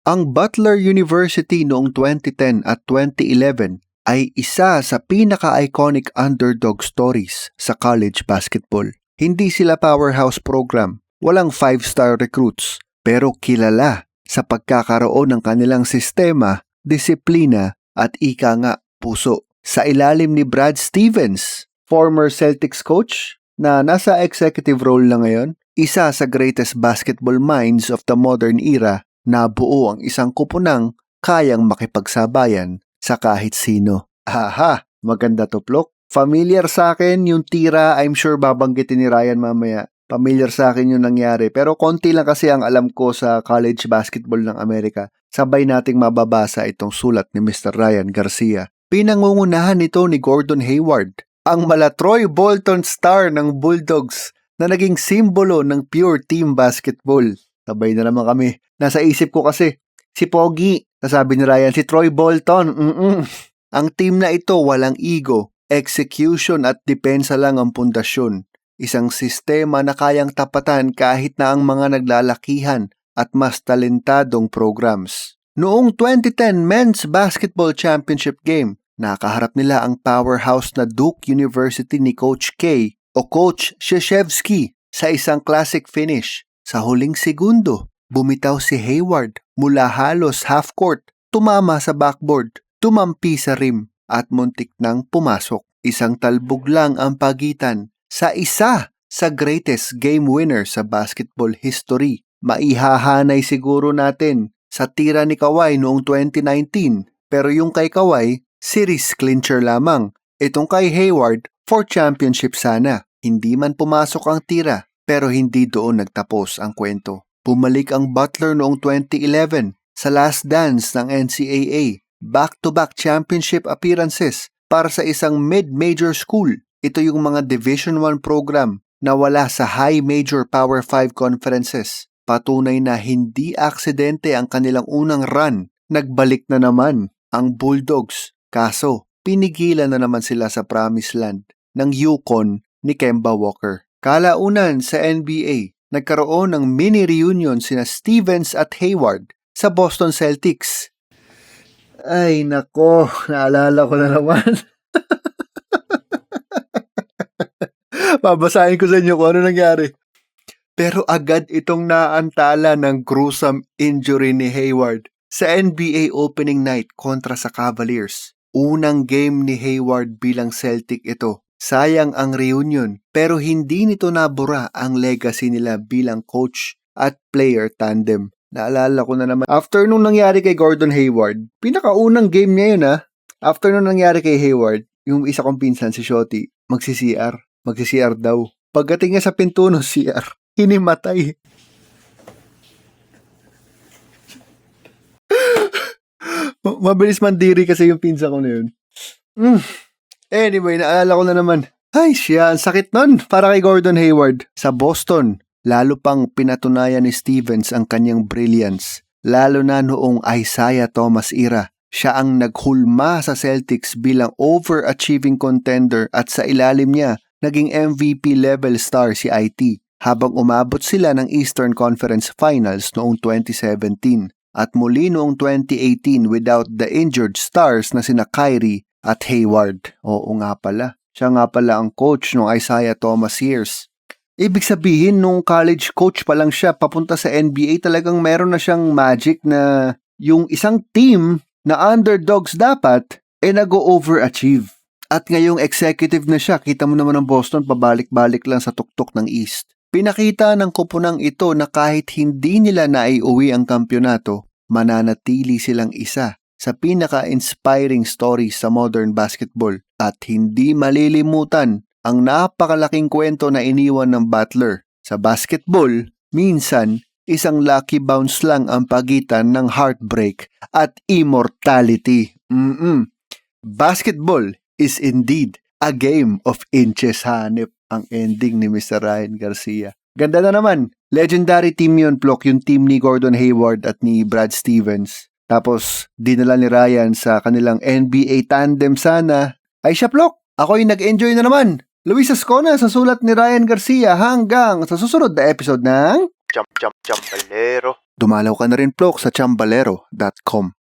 Ang Butler University noong 2010 at 2011 ay isa sa pinaka-iconic underdog stories sa college basketball. Hindi sila powerhouse program, walang 5-star recruits, pero kilala sa pagkakaroon ng kanilang sistema, disiplina at ika nga puso. Sa ilalim ni Brad Stevens, former Celtics coach na nasa executive role na ngayon, isa sa greatest basketball minds of the modern era, nabuo ang isang kupunang kayang makipagsabayan sa kahit sino. Aha, maganda to, Plok. Familiar sa akin yung tira, I'm sure babanggitin ni Ryan mamaya. Familiar sa akin yung nangyari, pero konti lang kasi ang alam ko sa college basketball ng Amerika. Sabay nating mababasa itong sulat ni Mr. Ryan Garcia. Pinangungunahan ito ni Gordon Hayward, ang Malatroy Bolton star ng Bulldogs na naging simbolo ng pure team basketball. Sabay na naman kami. Nasa isip ko kasi, si Pogi, nasabi ni Ryan, si Troy Bolton. Ang team na ito walang ego, execution at depensa lang ang pundasyon. Isang sistema na kayang tapatan kahit na ang mga naglalakihan at mas talentadong programs. Noong 2010 Men's Basketball Championship Game, nakaharap nila ang powerhouse na Duke University ni Coach K o Coach Krzyzewski sa isang classic finish. Sa huling segundo, bumitaw si Hayward mula halos half-court, tumama sa backboard, tumampi sa rim at muntik nang pumasok. Isang talbog lang ang pagitan sa isa sa greatest game winner sa basketball history. Maihahanay siguro natin sa tira ni Kawhi noong 2019, pero yung kay Kawhi, series clincher lamang. Itong kay Hayward, for championship sana. Hindi man pumasok ang tira, pero hindi doon nagtapos ang kwento. Bumalik ang Butler noong 2011 sa last dance ng NCAA. Back-to-back championship appearances para sa isang mid-major school. Ito yung mga Division I program na wala sa high major Power 5 conferences. Patunay na hindi aksidente ang kanilang unang run. Nagbalik na naman ang Bulldogs. Kaso, pinigilan na naman sila sa Promised Land ng UConn ni Kemba Walker. Kalaunan sa NBA, nagkaroon ng mini reunion sina Stevens at Hayward sa Boston Celtics. Ay nako, naalala ko na naman. Babasahin ko sa inyo kung ano nangyari. Pero agad itong naantala ng gruesome injury ni Hayward sa NBA opening night kontra sa Cavaliers. Unang game ni Hayward bilang Celtic ito. Sayang ang reunion, pero hindi nito nabura ang legacy nila bilang coach at player tandem. Naalala ko na naman, after nung nangyari kay Gordon Hayward, pinakaunang game niya yun After nung nangyari kay Hayward, yung isa kong pinsan si Shotty, magsi-CR daw. Pagdating niya sa pinto ng CR, hinimatay. Mabilis mandiri kasi yung pinsan ko na yun. Anyway, naalala ko na naman. Ay siya, ang sakit nun para kay Gordon Hayward. Sa Boston, lalo pang pinatunayan ni Stevens ang kanyang brilliance. Lalo na noong Isaiah Thomas era. Siya ang naghulma sa Celtics bilang overachieving contender at sa ilalim niya, naging MVP level star si IT habang umabot sila ng Eastern Conference Finals noong 2017 at muli noong 2018 without the injured stars na sina Kyrie at Hayward. Oo nga pala. Siya nga pala ang coach ng Isaiah Thomas years. Ibig sabihin, nung college coach pa lang siya, papunta sa NBA, talagang meron na siyang magic na yung isang team na underdogs dapat, nag-overachieve. At ngayong executive na siya, kita mo naman ang Boston, pabalik-balik lang sa tuktok ng East. Pinakita ng kupunang ito na kahit hindi nila naiuwi ang kampyonato, mananatili silang isa sa pinaka-inspiring stories sa modern basketball at hindi malilimutan ang napakalaking kwento na iniwan ng Butler. Sa basketball, minsan, isang lucky bounce lang ang pagitan ng heartbreak at immortality. Basketball is indeed a game of inches, hanip ang ending ni Mr. Ryan Garcia. Ganda na naman. Legendary team yun, Plok, yung team ni Gordon Hayward at ni Brad Stevens. Tapos, dinala ni Ryan sa kanilang NBA tandem sana. Ay siya, Plok, ako'y nag-enjoy na naman. Luis Ascona sa sulat ni Ryan Garcia hanggang sa susunod na episode ng Jump, Balero. Dumalaw ka na rin, Plok, sa chambalero.com.